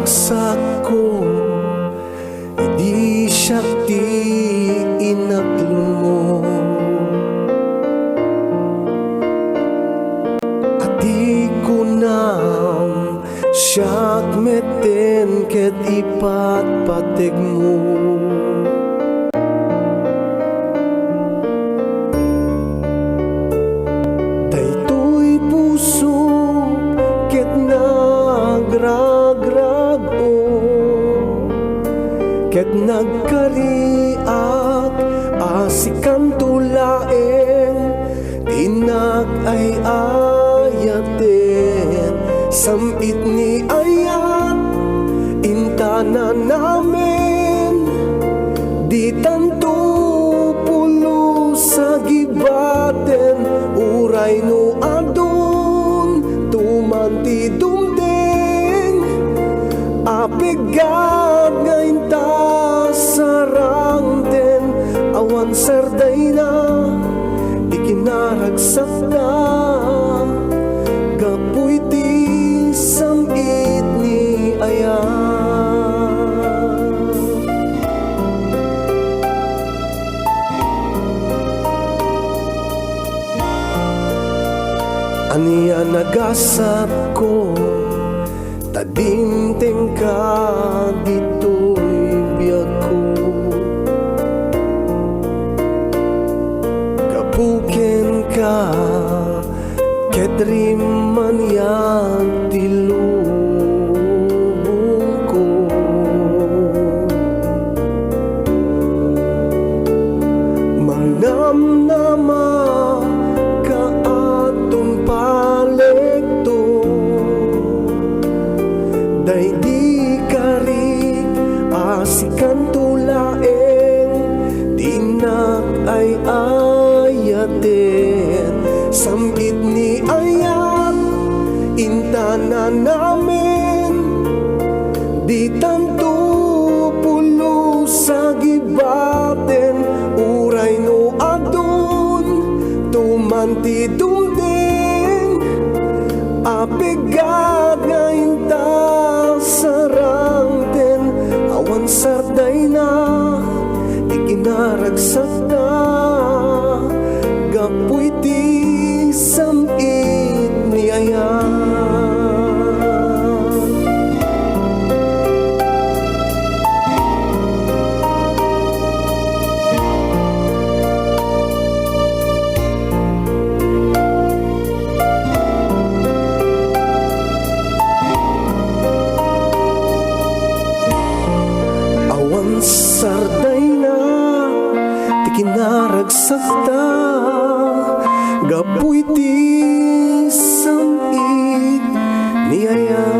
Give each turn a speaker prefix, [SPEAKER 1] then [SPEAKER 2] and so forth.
[SPEAKER 1] kinaragsak ko, di siya ti inaglumo. At di ko nam siyak meten ket ipatpatig mo. Daytoy puso ket nagragrag-o, ket nagkariak asikan tulaeng dinag ay ayaten samit ni ayat intana namin di tanto pulo sa gibaten uray no adun tumanti dumdeng apigad ngayon ta sarangten awan sarday na ikinaragsak na kapoy ti samit ni ayat. Aniya nagasat ko tadimteng ka dito'y biyag ko, kapuken ka ketrim man yan tilubong ko. Mangnamnama ka atong palekto, day di karik asikan tulaeng dinak ay ayaten samit ni ayat intana namin di tanto pulo sa gibaten uray no adun tumanti dumdeng apigad ngayon ta sarangten awan sarday na ikinaragsak na kapoy ti samit ni ayat. Awan sarday na ti kinaragsak ta kapoy ti samit ni ayat.